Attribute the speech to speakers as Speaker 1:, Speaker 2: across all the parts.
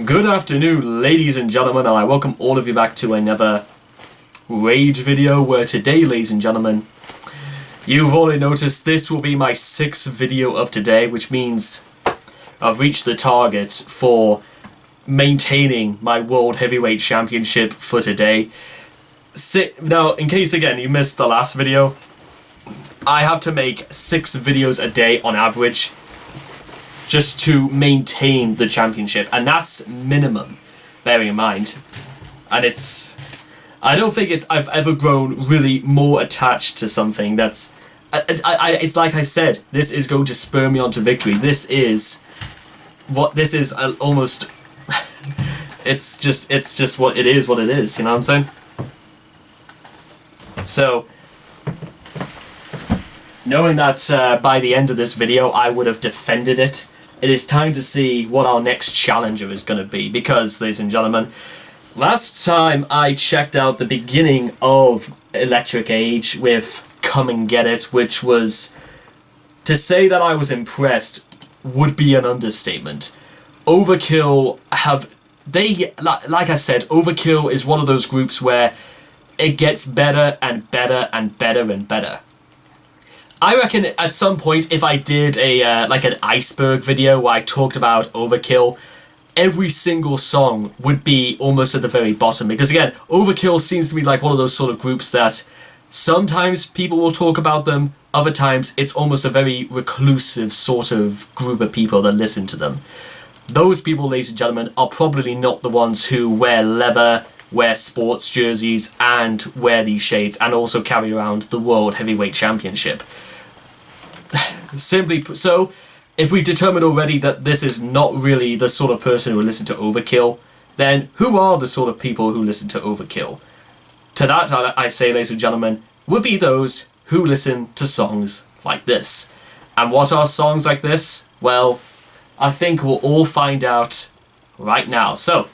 Speaker 1: Good afternoon, ladies and gentlemen, and I welcome all of you back to another Rage video, where today, ladies and gentlemen, you've already noticed this will be my 6th video of today, which means I've reached the target for maintaining my World Heavyweight Championship for today. Now, in case, again, you missed the last video, I have to make 6 videos a day on average just to maintain the championship, and that's minimum, bearing in mind. And I don't think I've ever grown really more attached to something that's, it's like I said, this is going to spur me on to victory. This is almost, it's just what it is, you know what I'm saying? So, knowing that by the end of this video I would have defended it, it is time to see what our next challenger is going to be. Because, ladies and gentlemen, last time I checked out the beginning of Electric Age with Come and Get It, which was, to say that I was impressed would be an understatement. Overkill like I said, Overkill is one of those groups where it gets better and better and better and better. I reckon at some point, if I did a like an iceberg video where I talked about Overkill, every single song would be almost at the very bottom. Because again, Overkill seems to be like one of those sort of groups that sometimes people will talk about them, other times it's almost a very reclusive sort of group of people that listen to them. Those people, ladies and gentlemen, are probably not the ones who wear leather, wear sports jerseys, and wear these shades, and also carry around the World Heavyweight Championship. Simply so, if we determine already that this is not really the sort of person who will listen to Overkill, then who are the sort of people who listen to Overkill? To that I say, ladies and gentlemen, would be those who listen to songs like this. And what are songs like this? Well, I think we'll all find out right now. So,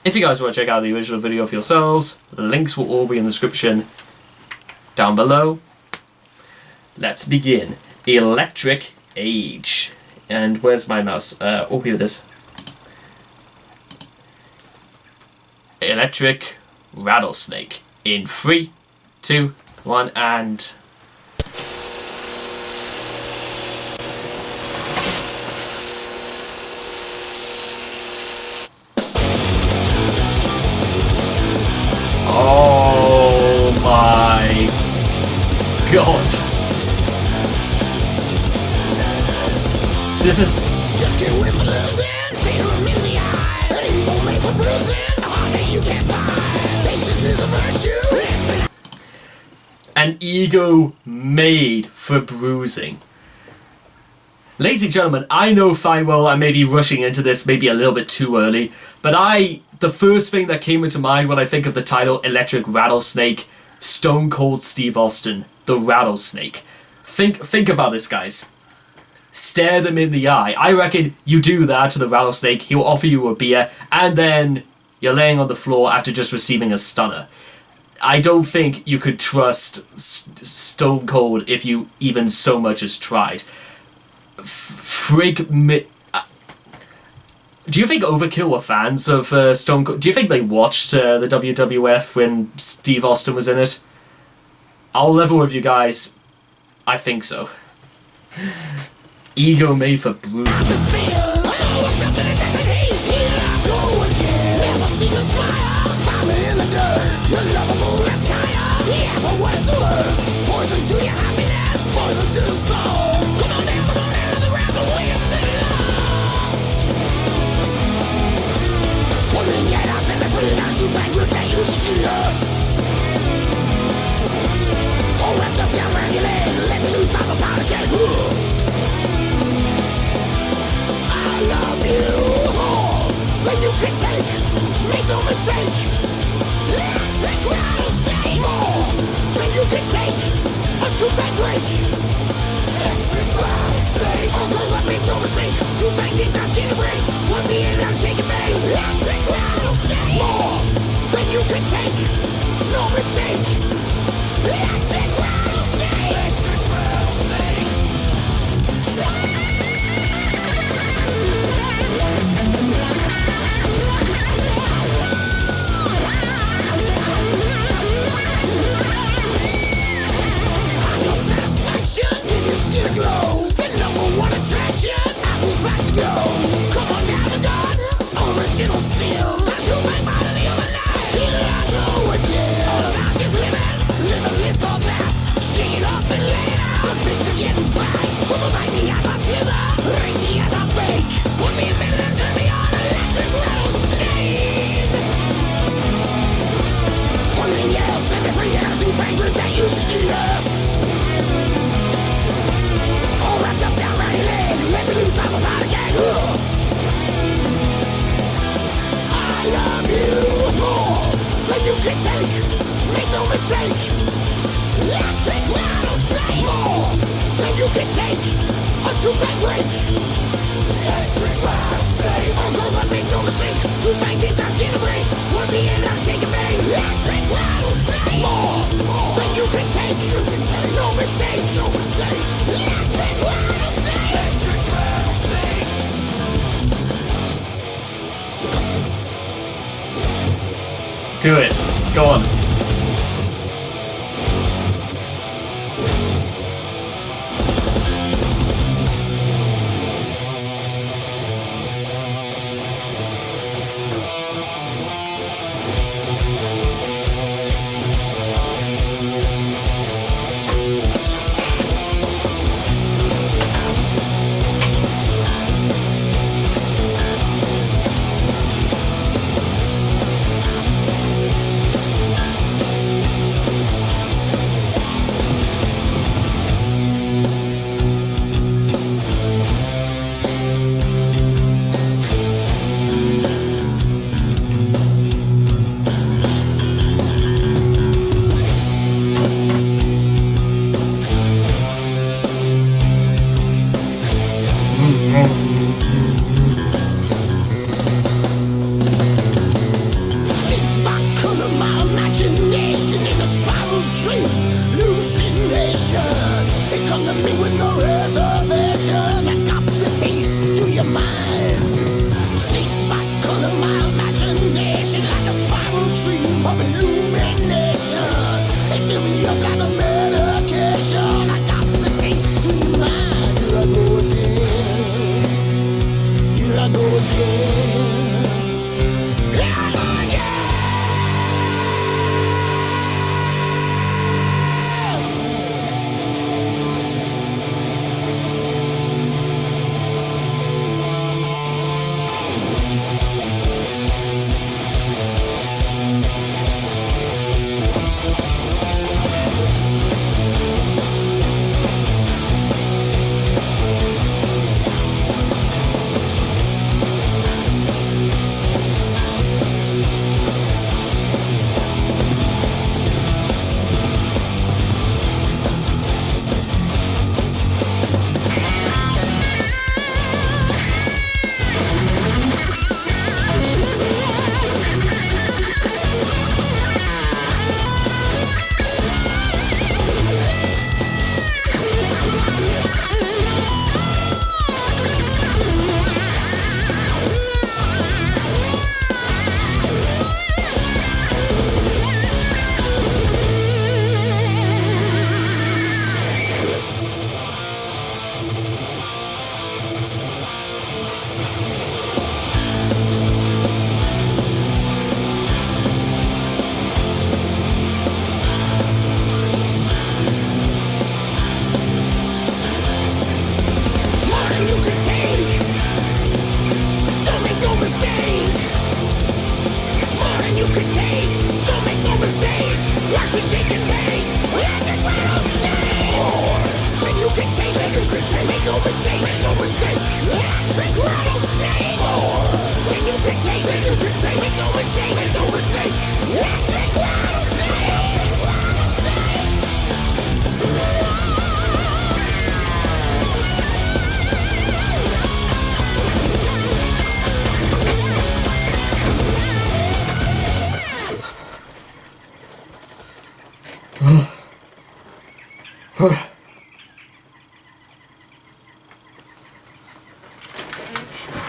Speaker 1: if you guys want to check out the original video for yourselves, the links will all be in the description down below. Let's begin. Electric Age. And where's my mouse? Oh, here it is. Electric Rattlesnake. In 3, 2, 1, and... oh my god. This is... just get away from losing, see them in the eye. Evil made for bruising, the heart that you can't buy. Patience is a virtue. An ego made for bruising. Ladies and gentlemen, I know fine well I may be rushing into this maybe a little bit too early, but the first thing that came into mind when I think of the title Electric Rattlesnake, Stone Cold Steve Austin, the Rattlesnake. Think about this, guys. Stare them in the eye. I reckon you do that to the Rattlesnake, he will offer you a beer, and then you're laying on the floor after just receiving a stunner. I don't think you could trust Stone Cold if you even so much as tried. Do you think Overkill were fans of Stone Cold? Do you think they watched the WWF when Steve Austin was in it? I'll level with you guys. I think so. Ego made for bruising. Make no mistake, electric rattlesnake. More than you can take, a two-bank break. Electric rattlesnake. Also, make no mistake, two-bank did not get a break. One me and I'm shaking bang. Electric rattlesnake. More than you can take, no mistake. Electric rattlesnake. Electric rattlesnake.
Speaker 2: make no mistake. Electric rattlesnake. More than you can take. A two-pack break. Electric rattlesnake. I'm gonna make no mistake. You think deep down skin to break. We're being out shaking bang. Electric rattlesnake. More than you can take. You can take no mistake. No mistake. Electric rattlesnake. Electric rattlesnake.
Speaker 1: Do it. Go on.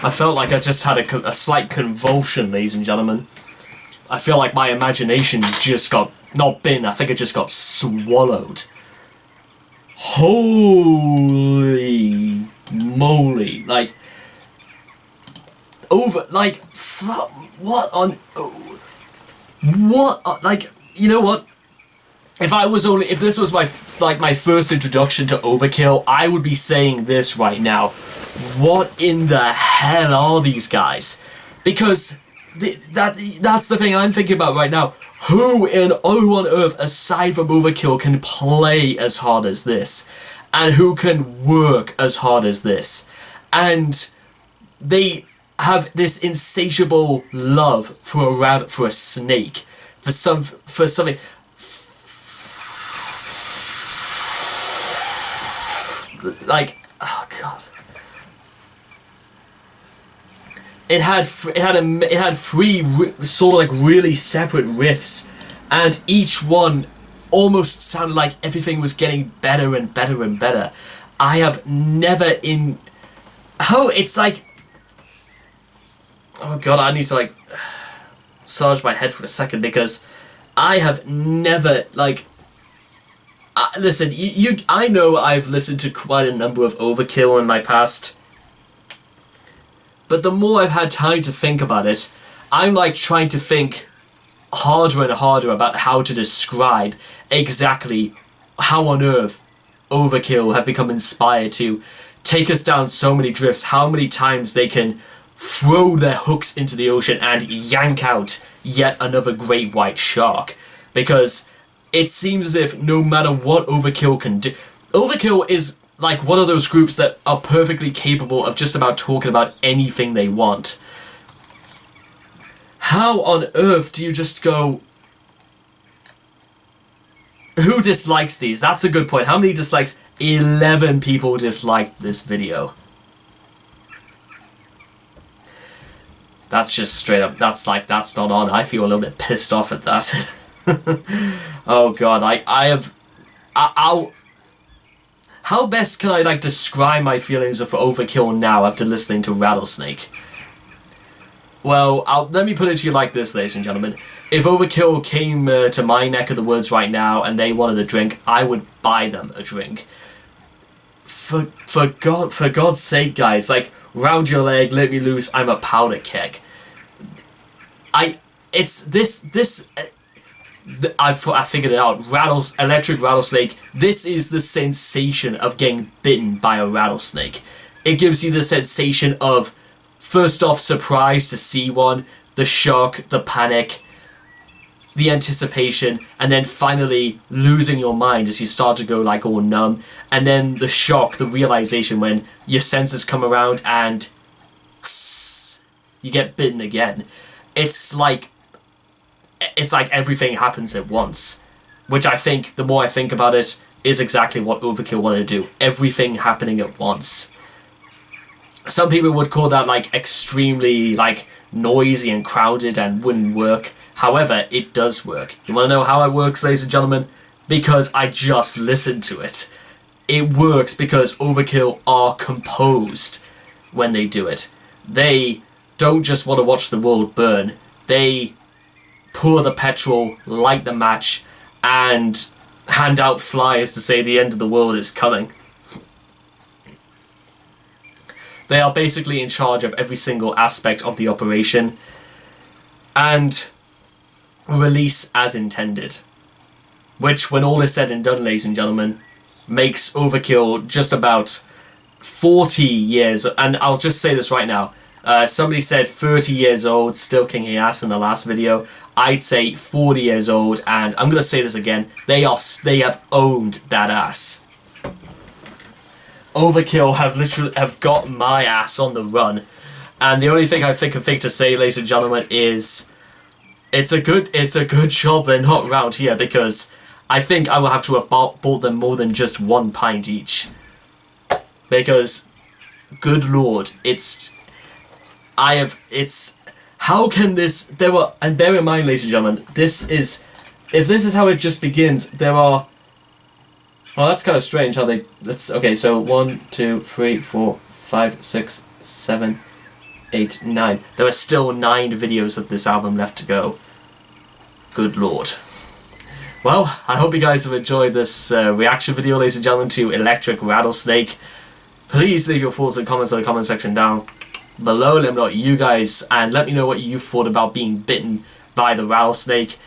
Speaker 1: I felt like I just had a slight convulsion, ladies and gentlemen. I feel like my imagination just got, not been, I think it just got swallowed. Holy moly. Like, what on, like, you know what? If this was my first introduction to Overkill, I would be saying this right now. What in the hell are these guys? Because that's the thing I'm thinking about right now. Who on earth, aside from Overkill, can play as hard as this? And who can work as hard as this? And they have this insatiable love for a snake, for something. like, oh god. It had three sort of like really separate riffs, and each one almost sounded like everything was getting better and better and better. I have never it's like, oh god, I need to like massage my head for a second, because I have never like. Listen, I know I've listened to quite a number of Overkill in my past, but the more I've had time to think about it, I'm like trying to think harder and harder about how to describe exactly how on earth Overkill have become inspired to take us down so many drifts, how many times they can throw their hooks into the ocean and yank out yet another great white shark. Because it seems as if no matter what Overkill can do, Overkill is like one of those groups that are perfectly capable of just about talking about anything they want. How on earth do you just go, who dislikes these? That's a good point. How many dislikes? 11 people disliked this video. That's just straight up, that's not on. I feel a little bit pissed off at that. Oh god, how best can I like describe my feelings of Overkill now after listening to Rattlesnake? Well, let me put it to you like this, ladies and gentlemen. If Overkill came to my neck of the woods right now and they wanted a drink, I would buy them a drink. For God's sake, guys, like, round your leg, let me loose, I'm a powder keg. I figured it out. Electric rattlesnake. This is the sensation of getting bitten by a rattlesnake. It gives you the sensation of, first off, surprise to see one, the shock, the panic, the anticipation, and then finally losing your mind as you start to go like all numb, and then the shock, the realization when your senses come around and you get bitten again. It's like everything happens at once, which I think, the more I think about it, is exactly what Overkill wanted to do. Everything happening at once. Some people would call that like extremely like noisy and crowded and wouldn't work. However, it does work. You want to know how it works, ladies and gentlemen? Because I just listened to it. It works because Overkill are composed when they do it. They don't just want to watch the world burn. They pour the petrol, light the match, and hand out flyers to say the end of the world is coming. They are basically in charge of every single aspect of the operation and release as intended. Which, when all is said and done, ladies and gentlemen, makes Overkill just about 40 years, and I'll just say this right now. Somebody said 30 years old, still kicking ass in the last video. I'd say 40 years old, and I'm gonna say this again. They have owned that ass. Overkill have got my ass on the run, and the only thing I think to say, ladies and gentlemen, is it's a good job they're not round here, because I think I will have to have bought them more than just 1 pint each. Because, good lord, how can this, and bear in mind, ladies and gentlemen, if this is how it just begins, there are, well, that's kind of strange how okay, so 1, 2, 3, 4, 5, 6, 7, 8, 9. There are still 9 videos of this album left to go. Good lord. Well, I hope you guys have enjoyed this reaction video, ladies and gentlemen, to Electric Rattlesnake. Please leave your thoughts and comments in the comment section down below. Let me know what you guys, and let me know what you thought about being bitten by the rattlesnake.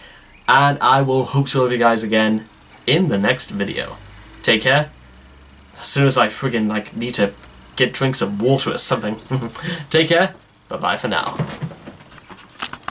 Speaker 1: And I will hope to see you guys again in the next video. Take care. As soon as I friggin' need to get drinks of water or something. Take care. Bye bye for now.